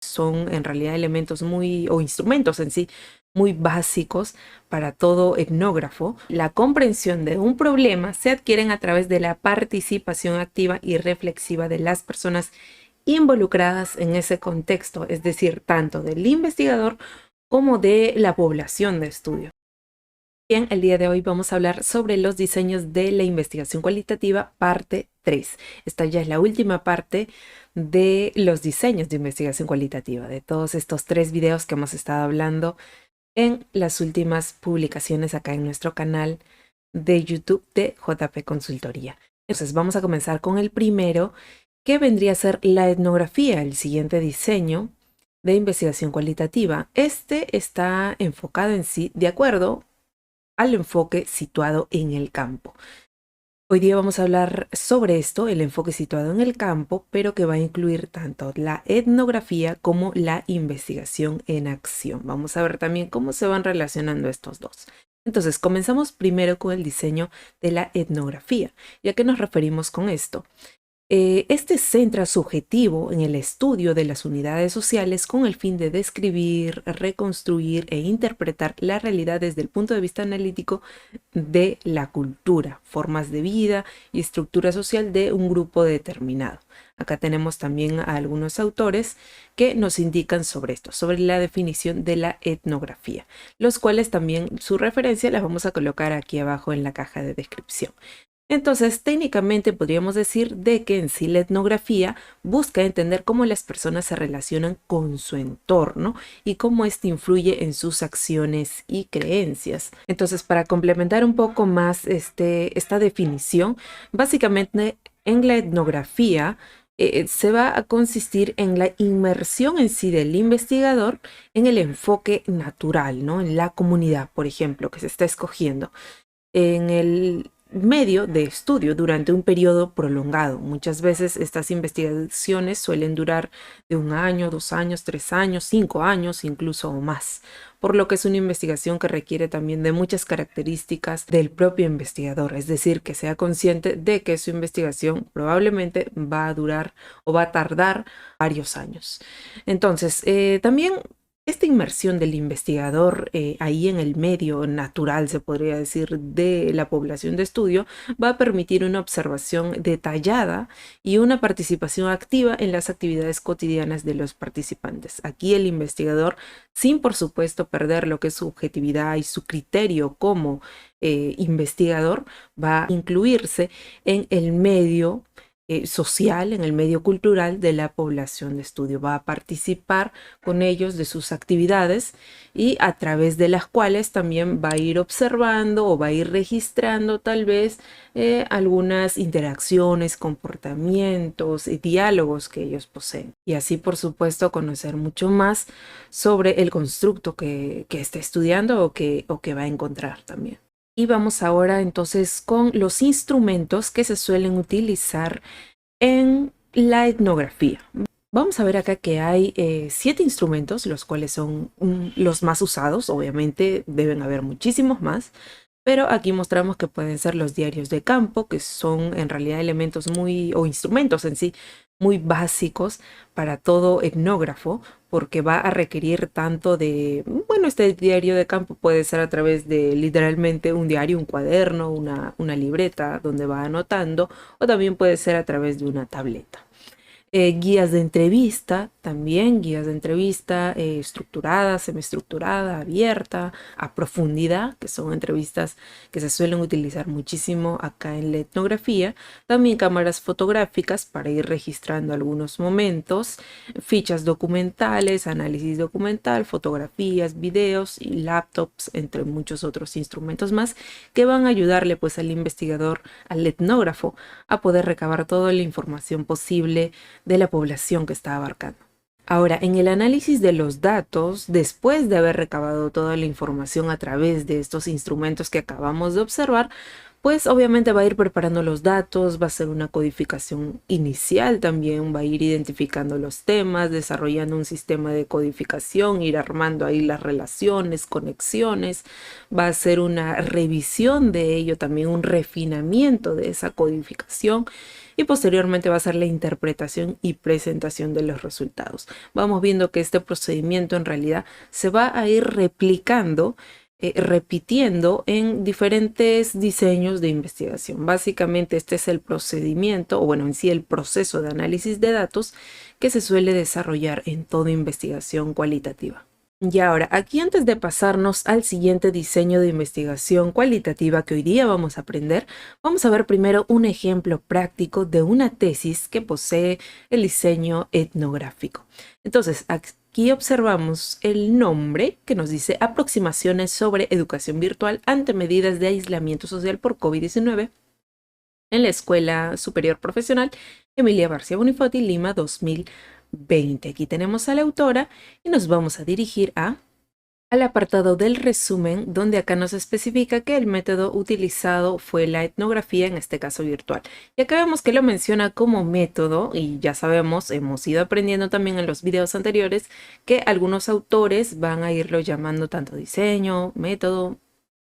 son en realidad elementos o instrumentos en sí muy básicos para todo etnógrafo. La comprensión de un problema se adquieren a través de la participación activa y reflexiva de las personas involucradas en ese contexto, es decir, tanto del investigador como de la población de estudio. Bien, el día de hoy vamos a hablar sobre los diseños de la investigación cualitativa, parte 3. Esta ya es la última parte de los diseños de investigación cualitativa, de todos estos 3 videos que hemos estado hablando en las últimas publicaciones acá en nuestro canal de YouTube de JP Consultoría. Entonces vamos a comenzar con el primero, que vendría a ser la etnografía, el siguiente diseño de investigación cualitativa. Este está enfocado en sí de acuerdo al enfoque situado en el campo. Hoy día vamos a hablar sobre esto, el enfoque situado en el campo, pero que va a incluir tanto la etnografía como la investigación en acción. Vamos a ver también cómo se van relacionando estos dos. Entonces, comenzamos primero con el diseño de la etnografía. ¿Y a qué nos referimos con esto? Este centra su objetivo en el estudio de las unidades sociales con el fin de describir, reconstruir e interpretar la realidad desde el punto de vista analítico de la cultura, formas de vida y estructura social de un grupo determinado. Acá tenemos también a algunos autores que nos indican sobre esto, sobre la definición de la etnografía, los cuales también su referencia las vamos a colocar aquí abajo en la caja de descripción. Entonces, técnicamente podríamos decir de que en sí la etnografía busca entender cómo las personas se relacionan con su entorno y cómo éste influye en sus acciones y creencias. Entonces, para complementar un poco más esta definición, básicamente en la etnografía se va a consistir en la inmersión en sí del investigador en el enfoque natural, ¿no? En la comunidad, por ejemplo, que se está escogiendo. En el medio de estudio durante un periodo prolongado. Muchas veces estas investigaciones suelen durar de 1 año, 2 años, 3 años, 5 años, incluso más, por lo que es una investigación que requiere también de muchas características del propio investigador, es decir, que sea consciente de que su investigación probablemente va a durar o va a tardar varios años. Entonces, también esta inmersión del investigador ahí en el medio natural, se podría decir, de la población de estudio, va a permitir una observación detallada y una participación activa en las actividades cotidianas de los participantes. Aquí el investigador, sin por supuesto perder lo que es su objetividad y su criterio como investigador, va a incluirse en el medio social, en el medio cultural de la población de estudio. Va a participar con ellos de sus actividades y a través de las cuales también va a ir observando o va a ir registrando tal vez algunas interacciones, comportamientos y diálogos que ellos poseen. Y así, por supuesto, conocer mucho más sobre el constructo que está estudiando o que va a encontrar también. Y vamos ahora entonces con los instrumentos que se suelen utilizar en la etnografía. Vamos a ver acá que hay 7 instrumentos, los cuales son los más usados. Obviamente deben haber muchísimos más, pero aquí mostramos que pueden ser los diarios de campo, que son en realidad elementos o instrumentos en sí, muy básicos para todo etnógrafo, porque va a requerir tanto de, bueno, este diario de campo puede ser a través de literalmente un diario, un cuaderno, una libreta donde va anotando, o también puede ser a través de una tableta. Guías de entrevista, también guías de entrevista estructurada, semiestructurada, abierta, a profundidad, que son entrevistas que se suelen utilizar muchísimo acá en la etnografía. También cámaras fotográficas para ir registrando algunos momentos, fichas documentales, análisis documental, fotografías, videos y laptops, entre muchos otros instrumentos más que van a ayudarle pues al investigador, al etnógrafo, a poder recabar toda la información posible de la población que está abarcando. Ahora, en el análisis de los datos, después de haber recabado toda la información a través de estos instrumentos que acabamos de observar, pues obviamente va a ir preparando los datos, va a hacer una codificación inicial también, va a ir identificando los temas, desarrollando un sistema de codificación, ir armando ahí las relaciones, conexiones, va a hacer una revisión de ello, también un refinamiento de esa codificación y posteriormente va a hacer la interpretación y presentación de los resultados. Vamos viendo que este procedimiento en realidad se va a ir replicando repitiendo en diferentes diseños de investigación. Básicamente este es el procedimiento, o bueno, en sí el proceso de análisis de datos que se suele desarrollar en toda investigación cualitativa. Y ahora, aquí antes de pasarnos al siguiente diseño de investigación cualitativa que hoy día vamos a aprender, vamos a ver primero un ejemplo práctico de una tesis que posee el diseño etnográfico. Entonces, aquí observamos el nombre que nos dice Aproximaciones sobre educación virtual ante medidas de aislamiento social por COVID-19 en la Escuela Superior Profesional Emilia Barcia Bonifati, Lima 2020. Aquí tenemos a la autora y nos vamos a dirigir al apartado del resumen, donde acá nos especifica que el método utilizado fue la etnografía, en este caso virtual. Y acá vemos que lo menciona como método, y ya sabemos, hemos ido aprendiendo también en los videos anteriores, que algunos autores van a irlo llamando tanto diseño, método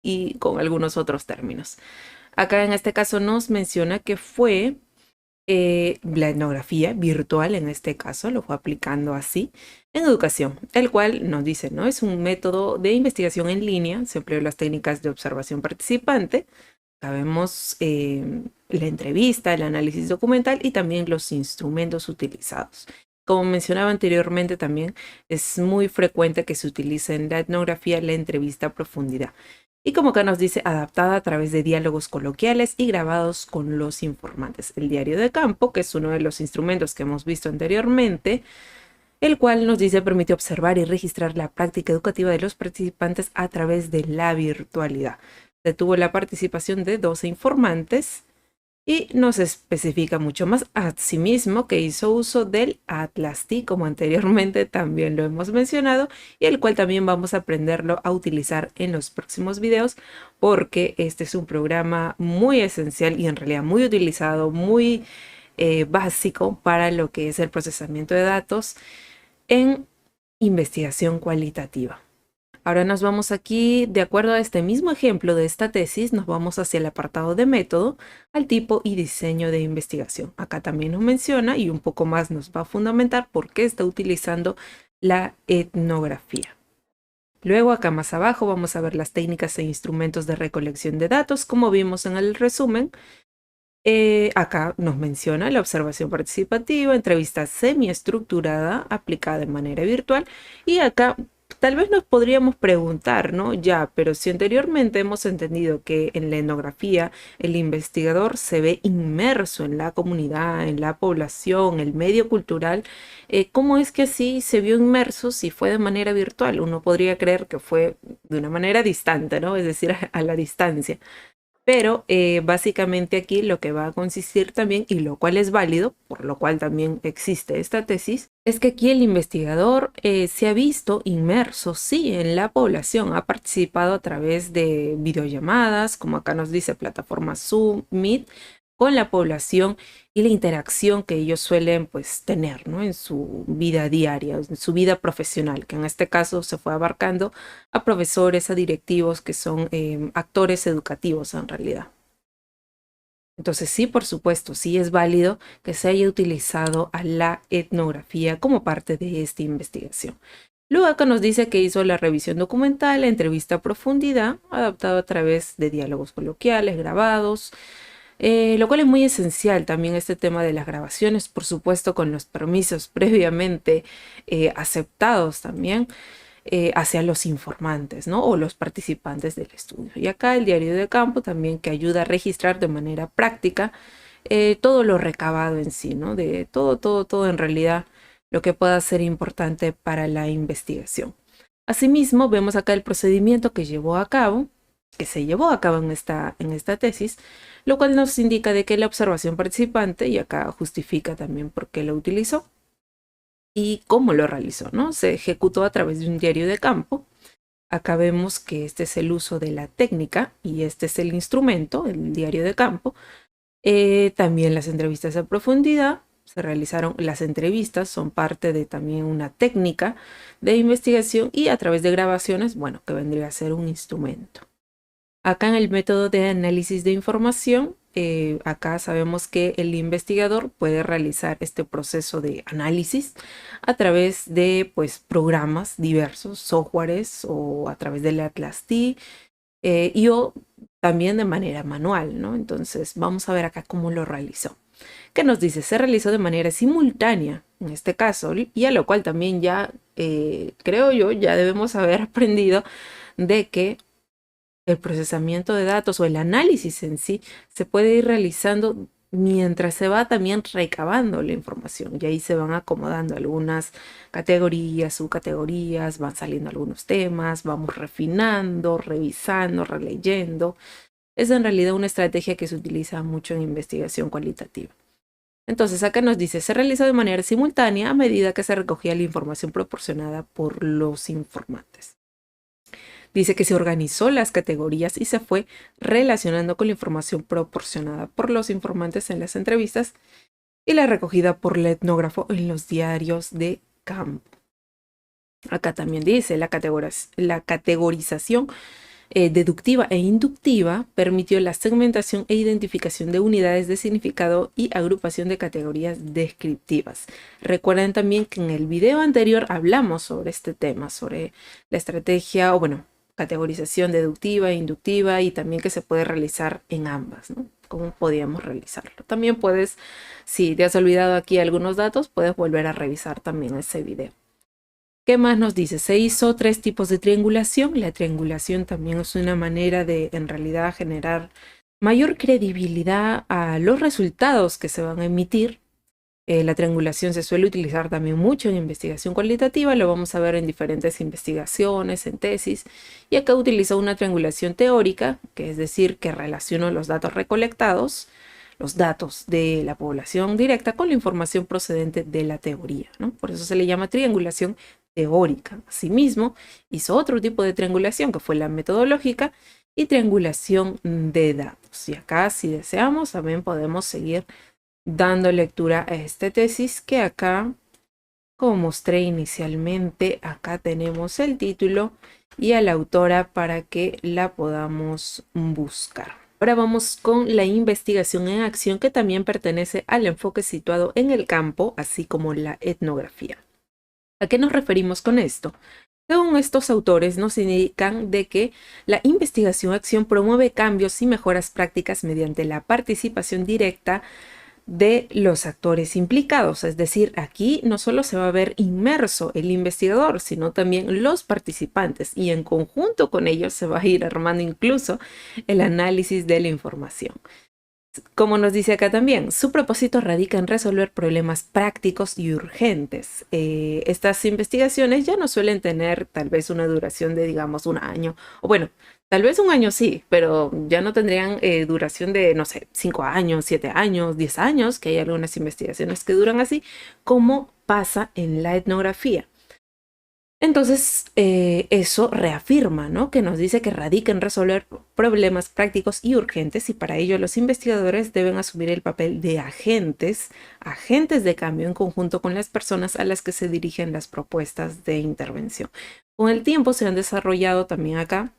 y con algunos otros términos. Acá en este caso nos menciona que fue la etnografía virtual, en este caso, lo fue aplicando así en educación, el cual nos dice, ¿no? Es un método de investigación en línea, se empleó las técnicas de observación participante, sabemos la entrevista, el análisis documental y también los instrumentos utilizados. Como mencionaba anteriormente, también es muy frecuente que se utilice en la etnografía la entrevista a profundidad. Y como acá nos dice, adaptada a través de diálogos coloquiales y grabados con los informantes. El diario de campo, que es uno de los instrumentos que hemos visto anteriormente, el cual nos dice permite observar y registrar la práctica educativa de los participantes a través de la virtualidad. Se tuvo la participación de 12 informantes y nos especifica mucho más. Asimismo, que hizo uso del Atlas-T, como anteriormente también lo hemos mencionado, y el cual también vamos a aprenderlo a utilizar en los próximos videos, porque este es un programa muy esencial y en realidad muy utilizado, muy básico para lo que es el procesamiento de datos en investigación cualitativa. Ahora nos vamos aquí, de acuerdo a este mismo ejemplo de esta tesis, nos vamos hacia el apartado de método, al tipo y diseño de investigación. Acá también nos menciona y un poco más nos va a fundamentar por qué está utilizando la etnografía. Luego acá más abajo vamos a ver las técnicas e instrumentos de recolección de datos, como vimos en el resumen. Acá nos menciona la observación participativa, entrevista semiestructurada aplicada de manera virtual, y acá tal vez nos podríamos preguntar, ¿no? Ya, pero si anteriormente hemos entendido que en la etnografía el investigador se ve inmerso en la comunidad, en la población, el medio cultural, ¿cómo es que así se vio inmerso si fue de manera virtual? Uno podría creer que fue de una manera distante, ¿no? Es decir, a la distancia. Pero básicamente aquí lo que va a consistir también, y lo cual es válido, por lo cual también existe esta tesis, es que aquí el investigador se ha visto inmerso, sí, en la población, ha participado a través de videollamadas, como acá nos dice plataforma Zoom, Meet, con la población y la interacción que ellos suelen pues tener, ¿no? En su vida diaria, en su vida profesional, que en este caso se fue abarcando a profesores, a directivos que son actores educativos en realidad. Entonces sí, por supuesto, sí es válido que se haya utilizado a la etnografía como parte de esta investigación. Luego acá nos dice que hizo la revisión documental, la entrevista a profundidad, adaptado a través de diálogos coloquiales, grabados, lo cual es muy esencial también este tema de las grabaciones, por supuesto con los permisos previamente aceptados también hacia los informantes, ¿no? O los participantes del estudio. Y acá el diario de campo también, que ayuda a registrar de manera práctica todo lo recabado en sí, ¿no? De todo en realidad lo que pueda ser importante para la investigación. Asimismo, vemos acá el procedimiento que se llevó a cabo en esta tesis, lo cual nos indica de que la observación participante, y acá justifica también por qué lo utilizó y cómo lo realizó, ¿no? Se ejecutó a través de un diario de campo, Acá vemos que este es el uso de la técnica y este es el instrumento, el diario de campo. También las entrevistas a profundidad. Se realizaron las entrevistas, son parte de también una técnica de investigación y a través de grabaciones, bueno, que vendría a ser un instrumento. Acá en el método de análisis de información, acá sabemos que el investigador puede realizar este proceso de análisis a través de pues, programas diversos, softwares o a través del Atlas T y o también de manera manual, ¿no? Entonces vamos a ver acá cómo lo realizó. ¿Qué nos dice? Se realizó de manera simultánea en este caso y a lo cual también ya creo yo ya debemos haber aprendido de que el procesamiento de datos o el análisis en sí se puede ir realizando mientras se va también recabando la información y ahí se van acomodando algunas categorías, subcategorías, van saliendo algunos temas, vamos refinando, revisando, releyendo. Es en realidad una estrategia que se utiliza mucho en investigación cualitativa. Entonces acá nos dice, se realizó de manera simultánea a medida que se recogía la información proporcionada por los informantes. Dice que se organizó las categorías y se fue relacionando con la información proporcionada por los informantes en las entrevistas y la recogida por el etnógrafo en los diarios de campo. Acá también dice la categorización deductiva e inductiva permitió la segmentación e identificación de unidades de significado y agrupación de categorías descriptivas. Recuerden también que en el video anterior hablamos sobre este tema, sobre la estrategia, o bueno, categorización deductiva e inductiva y también que se puede realizar en ambas, ¿no? Cómo podíamos realizarlo. También puedes, si te has olvidado aquí algunos datos, puedes volver a revisar también ese video. ¿Qué más nos dice? Se hizo 3 tipos de triangulación. La triangulación también es una manera de, en realidad, generar mayor credibilidad a los resultados que se van a emitir. La triangulación se suele utilizar también mucho en investigación cualitativa. Lo vamos a ver en diferentes investigaciones, en tesis. Y acá utilizo una triangulación teórica, que es decir, que relaciono los datos recolectados, los datos de la población directa con la información procedente de la teoría, ¿no? Por eso se le llama triangulación teórica. Asimismo, hizo otro tipo de triangulación que fue la metodológica y triangulación de datos. Y acá, si deseamos, también podemos seguir dando lectura a esta tesis que acá, como mostré inicialmente, acá tenemos el título y a la autora para que la podamos buscar. Ahora vamos con la investigación en acción, que también pertenece al enfoque situado en el campo, así como la etnografía. ¿A qué nos referimos con esto? Según estos autores nos indican de que la investigación en acción promueve cambios y mejoras prácticas mediante la participación directa de los actores implicados. Es decir, aquí no solo se va a ver inmerso el investigador, sino también los participantes y en conjunto con ellos se va a ir armando incluso el análisis de la información. Como nos dice acá también, su propósito radica en resolver problemas prácticos y urgentes. Estas investigaciones ya no suelen tener tal vez una duración de, digamos, un año, o bueno, tal vez un año sí, pero ya no tendrían duración de, no sé, 5 años, 7 años, 10 años, que hay algunas investigaciones que duran así, como pasa en la etnografía. Entonces, eso reafirma, ¿no? Que nos dice que radica en resolver problemas prácticos y urgentes y para ello los investigadores deben asumir el papel de agentes de cambio en conjunto con las personas a las que se dirigen las propuestas de intervención. Con el tiempo se han desarrollado también acá,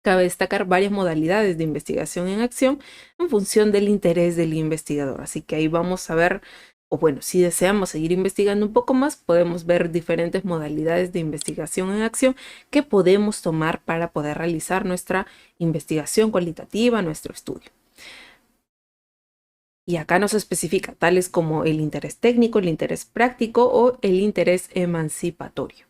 cabe destacar varias modalidades de investigación en acción en función del interés del investigador. Así que ahí vamos a ver, o bueno, si deseamos seguir investigando un poco más, podemos ver diferentes modalidades de investigación en acción que podemos tomar para poder realizar nuestra investigación cualitativa, nuestro estudio. Y acá nos especifica tales como el interés técnico, el interés práctico o el interés emancipatorio.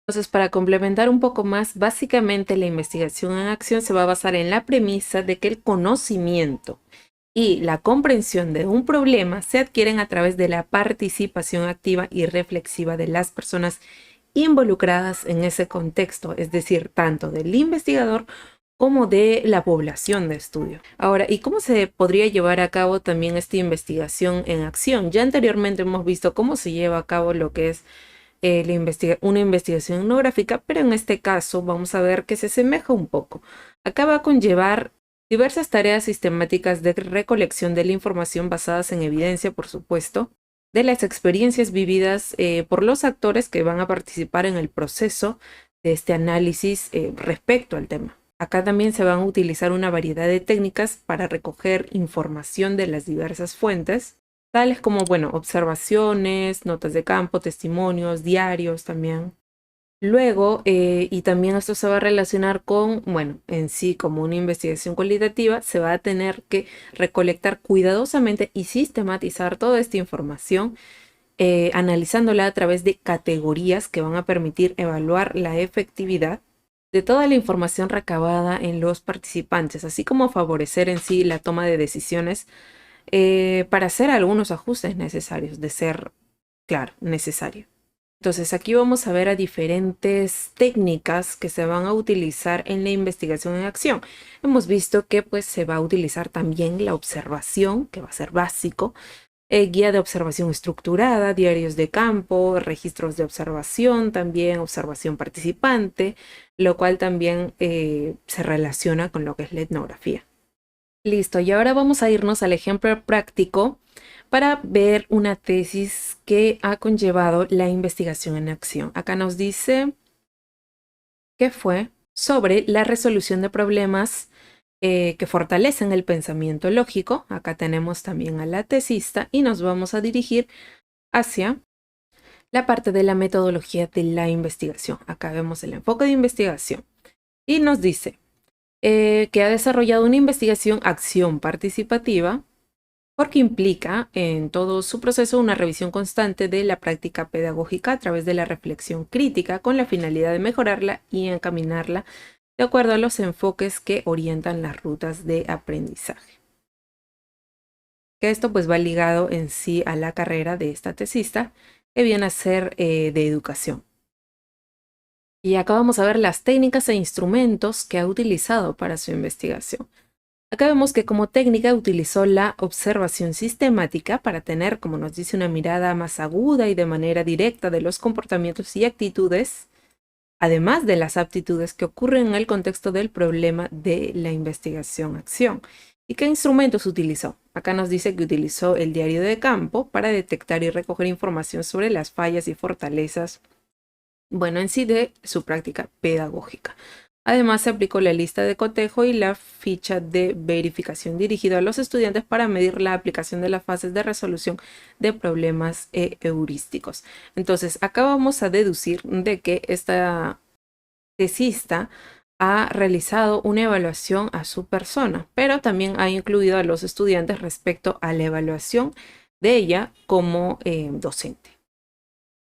Entonces, para complementar un poco más, básicamente la investigación en acción se va a basar en la premisa de que el conocimiento y la comprensión de un problema se adquieren a través de la participación activa y reflexiva de las personas involucradas en ese contexto, es decir, tanto del investigador como de la población de estudio. Ahora, ¿y cómo se podría llevar a cabo también esta investigación en acción? Ya anteriormente hemos visto cómo se lleva a cabo lo que es una investigación etnográfica, pero en este caso vamos a ver que se asemeja un poco. Acá va a conllevar diversas tareas sistemáticas de recolección de la información basadas en evidencia, por supuesto, de las experiencias vividas por los actores que van a participar en el proceso de este análisis respecto al tema. Acá también se van a utilizar una variedad de técnicas para recoger información de las diversas fuentes, tales como, bueno, observaciones, notas de campo, testimonios, diarios también. Luego, y también esto se va a relacionar con, bueno, en sí como una investigación cualitativa, se va a tener que recolectar cuidadosamente y sistematizar toda esta información, analizándola a través de categorías que van a permitir evaluar la efectividad de toda la información recabada en los participantes, así como favorecer en sí la toma de decisiones para hacer algunos ajustes necesarios, de ser, claro, necesario. Entonces aquí vamos a ver a diferentes técnicas que se van a utilizar en la investigación en acción. Hemos visto que pues se va a utilizar también la observación, que va a ser básico, guía de observación estructurada, diarios de campo, registros de observación, también observación participante, lo cual también se relaciona con lo que es la etnografía. Listo, y ahora vamos a irnos al ejemplo práctico para ver una tesis que ha conllevado la investigación en acción. Acá nos dice que fue sobre la resolución de problemas que fortalecen el pensamiento lógico. Acá tenemos también a la tesista y nos vamos a dirigir hacia la parte de la metodología de la investigación. Acá vemos el enfoque de investigación y nos dice que ha desarrollado una investigación acción participativa porque implica en todo su proceso una revisión constante de la práctica pedagógica a través de la reflexión crítica con la finalidad de mejorarla y encaminarla de acuerdo a los enfoques que orientan las rutas de aprendizaje. Que esto pues va ligado en sí a la carrera de esta tesista, que viene a ser de educación. Y acá vamos a ver las técnicas e instrumentos que ha utilizado para su investigación. Acá vemos que como técnica utilizó la observación sistemática para tener, como nos dice, una mirada más aguda y de manera directa de los comportamientos y actitudes, además de las aptitudes que ocurren en el contexto del problema de la investigación-acción. ¿Y qué instrumentos utilizó? Acá nos dice que utilizó el diario de campo para detectar y recoger información sobre las fallas y fortalezas, bueno, en sí de su práctica pedagógica. Además, se aplicó la lista de cotejo y la ficha de verificación dirigida a los estudiantes para medir la aplicación de las fases de resolución de problemas heurísticos. Entonces, acá vamos a deducir de que esta tesista ha realizado una evaluación a su persona, pero también ha incluido a los estudiantes respecto a la evaluación de ella como docente.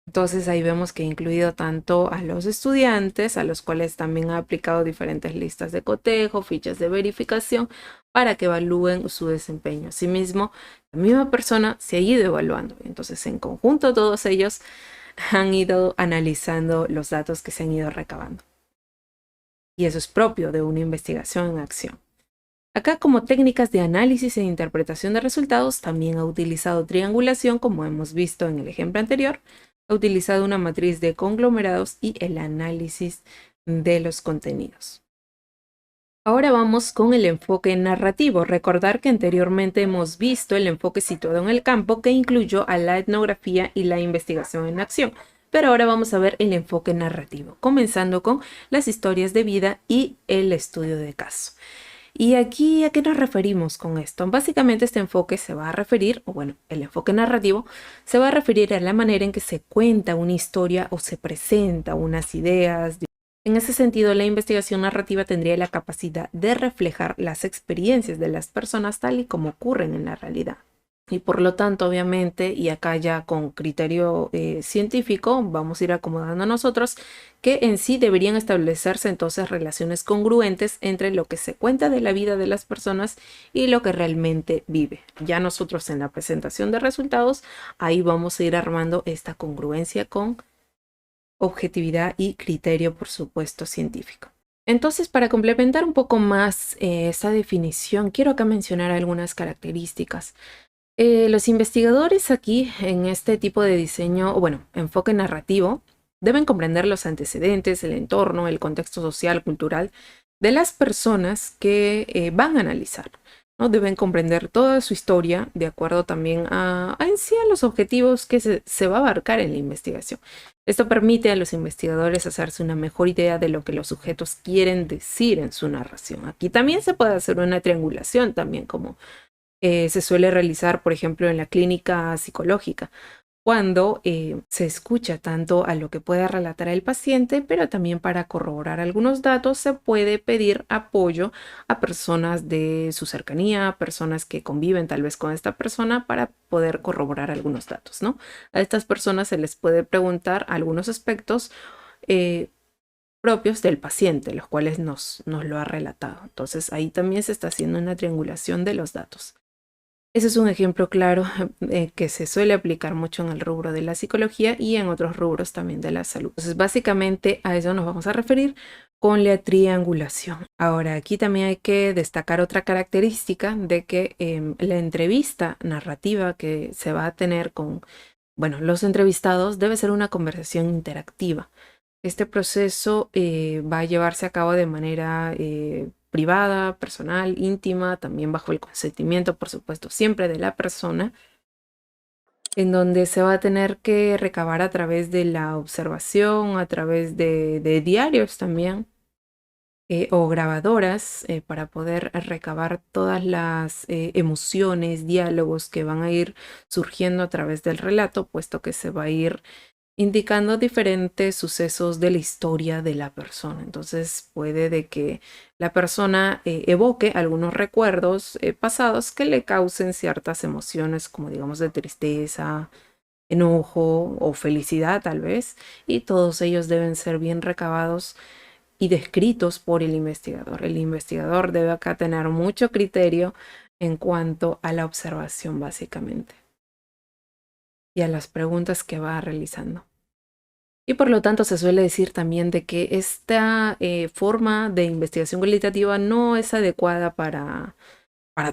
Entonces ahí vemos que ha incluido tanto a los estudiantes, a los cuales también ha aplicado diferentes listas de cotejo, fichas de verificación, para que evalúen su desempeño. Asimismo, la misma persona se ha ido evaluando. Entonces, en conjunto, todos ellos han ido analizando los datos que se han ido recabando. Y eso es propio de una investigación en acción. Acá, como técnicas de análisis e interpretación de resultados, también ha utilizado triangulación, como hemos visto en el ejemplo anterior. Ha utilizado una matriz de conglomerados y el análisis de los contenidos. Ahora vamos con el enfoque narrativo. Recordar que anteriormente hemos visto el enfoque situado en el campo que incluyó a la etnografía y la investigación en acción. Pero ahora vamos a ver el enfoque narrativo, comenzando con las historias de vida y el estudio de caso. ¿Y aquí a qué nos referimos con esto? Básicamente este enfoque se va a referir, o bueno, el enfoque narrativo se va a referir a la manera en que se cuenta una historia o se presenta unas ideas. En ese sentido, la investigación narrativa tendría la capacidad de reflejar las experiencias de las personas tal y como ocurren en la realidad. Y por lo tanto, obviamente, y acá ya con criterio científico, vamos a ir acomodando nosotros que en sí deberían establecerse entonces relaciones congruentes entre lo que se cuenta de la vida de las personas y lo que realmente vive. Ya nosotros en la presentación de resultados, ahí vamos a ir armando esta congruencia con objetividad y criterio, por supuesto, científico. Entonces, para complementar un poco más esta definición, quiero acá mencionar algunas características. Los investigadores aquí en este tipo de diseño, o bueno, enfoque narrativo, deben comprender los antecedentes, el entorno, el contexto social, cultural de las personas que van a analizar, ¿no? Deben comprender toda su historia de acuerdo también en sí a los objetivos que se va a abarcar en la investigación. Esto permite a los investigadores hacerse una mejor idea de lo que los sujetos quieren decir en su narración. Aquí también se puede hacer una triangulación también como se suele realizar, por ejemplo, en la clínica psicológica, cuando se escucha tanto a lo que puede relatar el paciente, pero también para corroborar algunos datos se puede pedir apoyo a personas de su cercanía, personas que conviven tal vez con esta persona para poder corroborar algunos datos, ¿no? A estas personas se les puede preguntar algunos aspectos propios del paciente, los cuales nos lo ha relatado. Entonces ahí también se está haciendo una triangulación de los datos. Ese es un ejemplo claro que se suele aplicar mucho en el rubro de la psicología y en otros rubros también de la salud. Entonces, básicamente a eso nos vamos a referir con la triangulación. Ahora, aquí también hay que destacar otra característica de que la entrevista narrativa que se va a tener con, bueno, los entrevistados debe ser una conversación interactiva. Este proceso va a llevarse a cabo de manera privada, personal, íntima, también bajo el consentimiento, por supuesto, siempre de la persona, en donde se va a tener que recabar a través de la observación, a través de diarios también, o grabadoras, para poder recabar todas las emociones, diálogos que van a ir surgiendo a través del relato, puesto que se va a ir indicando diferentes sucesos de la historia de la persona. Entonces puede de que la persona evoque algunos recuerdos pasados que le causen ciertas emociones como digamos de tristeza, enojo o felicidad tal vez, y todos ellos deben ser bien recabados y descritos por el investigador. El investigador debe acá tener mucho criterio en cuanto a la observación básicamente y a las preguntas que va realizando. Y por lo tanto se suele decir también de que esta forma de investigación cualitativa no es adecuada para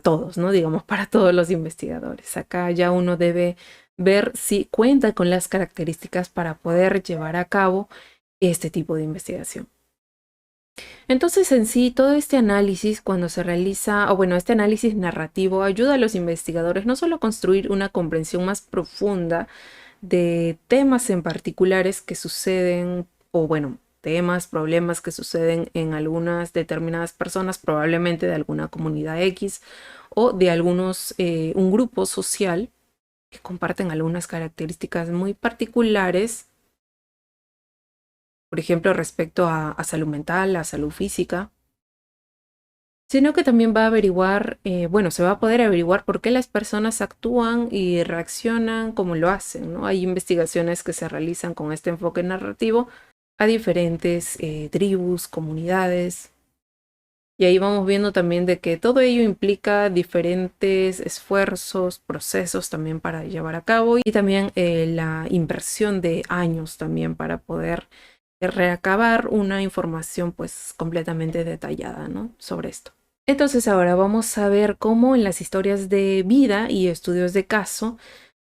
todos, ¿no? Digamos, para todos los investigadores. Acá ya uno debe ver si cuenta con las características para poder llevar a cabo este tipo de investigación. Entonces, en sí, todo este análisis, cuando se realiza, o bueno, este análisis narrativo ayuda a los investigadores no solo a construir una comprensión más profunda de temas en particulares que suceden, o bueno, temas, problemas que suceden en algunas determinadas personas, probablemente de alguna comunidad X o de algunos, un grupo social que comparten algunas características muy particulares, por ejemplo, respecto a salud mental, a salud física, sino que también va a averiguar, bueno, se va a poder averiguar por qué las personas actúan y reaccionan como lo hacen, ¿no? Hay investigaciones que se realizan con este enfoque narrativo a diferentes tribus, comunidades, y ahí vamos viendo también de que todo ello implica diferentes esfuerzos, procesos también para llevar a cabo y también la inversión de años también para poder recabar una información pues completamente detallada, ¿no? Sobre esto. Entonces ahora vamos a ver cómo en las historias de vida y estudios de caso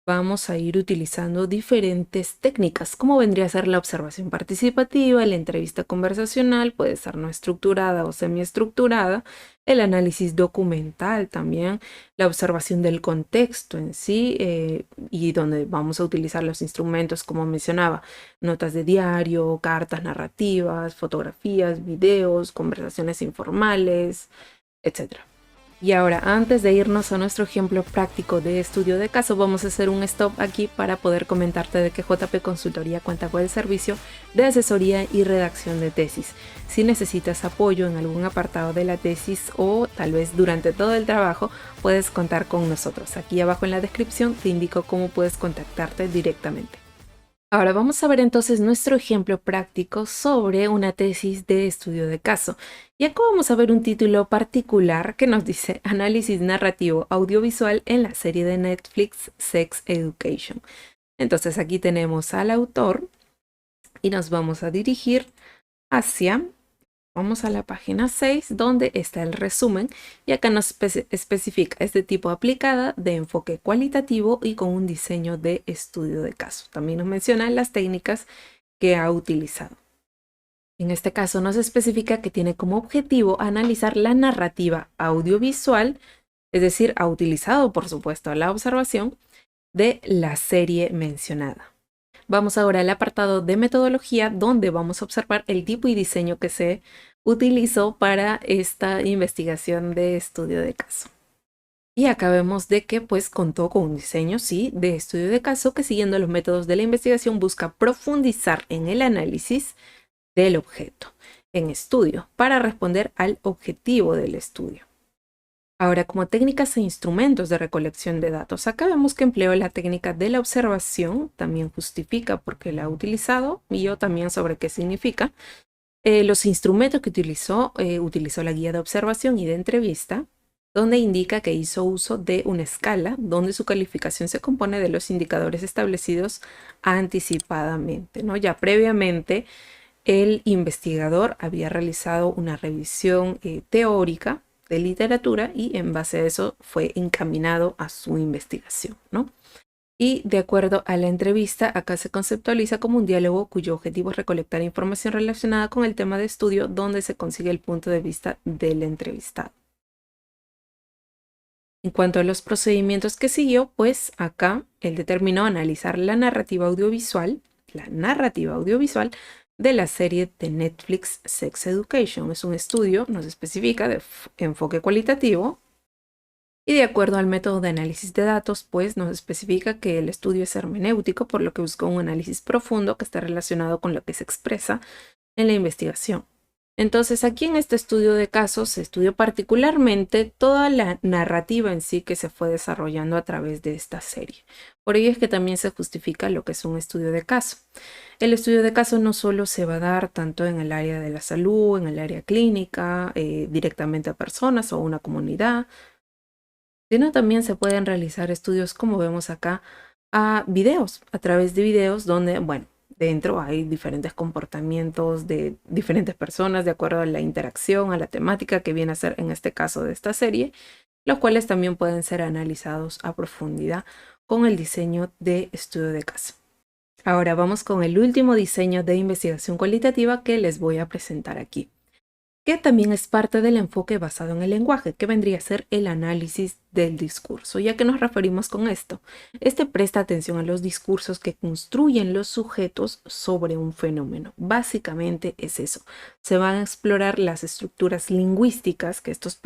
vamos a ir utilizando diferentes técnicas, como vendría a ser la observación participativa, la entrevista conversacional, puede ser no estructurada o semiestructurada, el análisis documental también, la observación del contexto en sí, y donde vamos a utilizar los instrumentos, como mencionaba, notas de diario, cartas narrativas, fotografías, videos, conversaciones informales, etcétera. Y ahora, antes de irnos a nuestro ejemplo práctico de estudio de caso, vamos a hacer un stop aquí para poder comentarte de que JP Consultoría cuenta con el servicio de asesoría y redacción de tesis. Si necesitas apoyo en algún apartado de la tesis o tal vez durante todo el trabajo, puedes contar con nosotros. Aquí abajo en la descripción te indico cómo puedes contactarte directamente. Ahora vamos a ver entonces nuestro ejemplo práctico sobre una tesis de estudio de caso. Y acá vamos a ver un título particular que nos dice Análisis narrativo audiovisual en la serie de Netflix Sex Education. Entonces aquí tenemos al autor y nos vamos a dirigir hacia Vamos a la página 6 donde está el resumen y acá nos especifica este tipo aplicada de enfoque cualitativo y con un diseño de estudio de caso. También nos menciona las técnicas que ha utilizado. En este caso nos especifica que tiene como objetivo analizar la narrativa audiovisual, es decir, ha utilizado por supuesto la observación de la serie mencionada. Vamos ahora al apartado de metodología donde vamos a observar el tipo y diseño que se utilizó para esta investigación de estudio de caso. Y acá vemos de que pues contó con un diseño, sí, de estudio de caso que siguiendo los métodos de la investigación busca profundizar en el análisis del objeto en estudio para responder al objetivo del estudio. Ahora, como técnicas e instrumentos de recolección de datos, acá vemos que empleó la técnica de la observación, también justifica por qué la ha utilizado y yo también sobre qué significa. Los instrumentos que utilizó la guía de observación y de entrevista, donde indica que hizo uso de una escala donde su calificación se compone de los indicadores establecidos anticipadamente, ¿no? Ya previamente el investigador había realizado una revisión teórica de literatura y en base a eso fue encaminado a su investigación, ¿no? Y de acuerdo a la entrevista, acá se conceptualiza como un diálogo cuyo objetivo es recolectar información relacionada con el tema de estudio donde se consigue el punto de vista del entrevistado. En cuanto a los procedimientos que siguió, pues acá él determinó analizar la narrativa audiovisual de la serie de Netflix Sex Education. Es un estudio, nos especifica, de enfoque cualitativo. Y de acuerdo al método de análisis de datos, pues nos especifica que el estudio es hermenéutico, por lo que buscó un análisis profundo que está relacionado con lo que se expresa en la investigación. Entonces, aquí en este estudio de casos se estudió particularmente toda la narrativa en sí que se fue desarrollando a través de esta serie. Por ello es que también se justifica lo que es un estudio de caso. El estudio de caso no solo se va a dar tanto en el área de la salud, en el área clínica, directamente a personas o a una comunidad, sino también se pueden realizar estudios, como vemos acá, a través de videos donde, bueno, dentro hay diferentes comportamientos de diferentes personas de acuerdo a la interacción, a la temática que viene a ser en este caso de esta serie, los cuales también pueden ser analizados a profundidad con el diseño de estudio de caso. Ahora vamos con el último diseño de investigación cualitativa que les voy a presentar aquí, que también es parte del enfoque basado en el lenguaje, que vendría a ser el análisis del discurso. ¿Y a qué nos referimos con esto? Este presta atención a los discursos que construyen los sujetos sobre un fenómeno. Básicamente es eso. Se van a explorar las estructuras lingüísticas que estas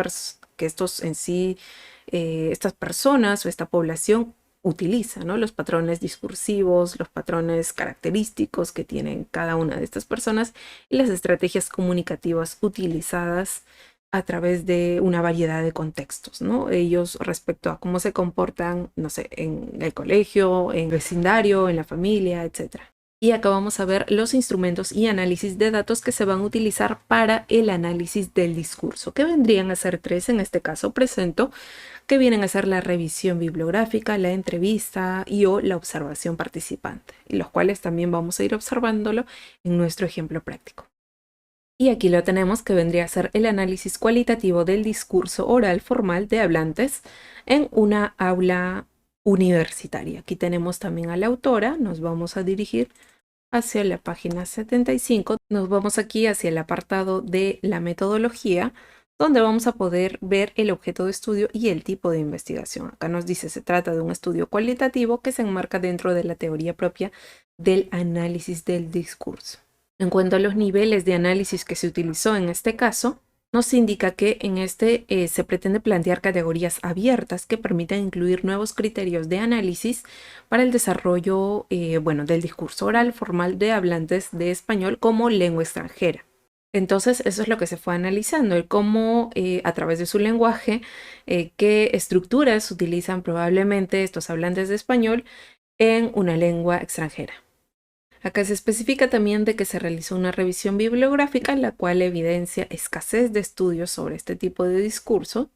personas o esta población utiliza, ¿no? Los patrones discursivos, los patrones característicos que tienen cada una de estas personas y las estrategias comunicativas utilizadas a través de una variedad de contextos, ¿no? Ellos respecto a cómo se comportan, no sé, en el colegio, en el vecindario, en la familia, etc. Y acá vamos a ver los instrumentos y análisis de datos que se van a utilizar para el análisis del discurso, que vendrían a ser 3, en este caso presento, que vienen a ser la revisión bibliográfica, la entrevista y o la observación participante, y los cuales también vamos a ir observándolo en nuestro ejemplo práctico. Y aquí lo tenemos, que vendría a ser el análisis cualitativo del discurso oral formal de hablantes en una aula universitaria. Aquí tenemos también a la autora, nos vamos a dirigir hacia la página 75, nos vamos aquí hacia el apartado de la metodología, donde vamos a poder ver el objeto de estudio y el tipo de investigación. Acá nos dice, se trata de un estudio cualitativo que se enmarca dentro de la teoría propia del análisis del discurso. En cuanto a los niveles de análisis que se utilizó en este caso, nos indica que en este se pretende plantear categorías abiertas que permitan incluir nuevos criterios de análisis para el desarrollo del discurso oral formal de hablantes de español como lengua extranjera. Entonces, eso es lo que se fue analizando, el cómo a través de su lenguaje, qué estructuras utilizan probablemente estos hablantes de español en una lengua extranjera. Acá se especifica también de que se realizó una revisión bibliográfica, la cual evidencia escasez de estudios sobre este tipo de discurso,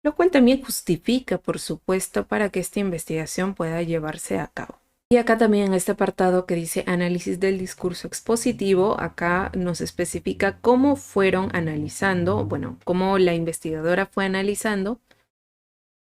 lo cual también justifica, por supuesto, para que esta investigación pueda llevarse a cabo. Y acá también en este apartado que dice análisis del discurso expositivo, acá nos especifica cómo fueron analizando, bueno, cómo la investigadora fue analizando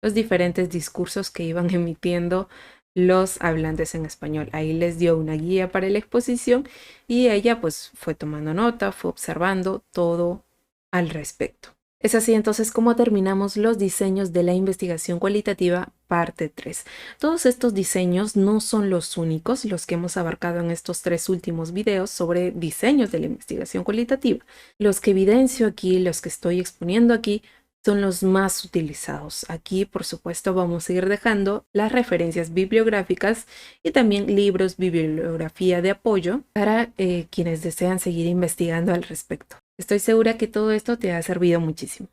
los diferentes discursos que iban emitiendo los hablantes en español. Ahí les dio una guía para la exposición y ella pues fue tomando nota, fue observando todo al respecto. Es así entonces como terminamos los diseños de la investigación cualitativa parte 3. Todos estos diseños no son los únicos, los que hemos abarcado en estos 3 últimos videos sobre diseños de la investigación cualitativa. Los que evidencio aquí, los que estoy exponiendo aquí, son los más utilizados. Aquí, por supuesto, vamos a ir dejando las referencias bibliográficas y también libros, bibliografía de apoyo para quienes desean seguir investigando al respecto. Estoy segura que todo esto te ha servido muchísimo.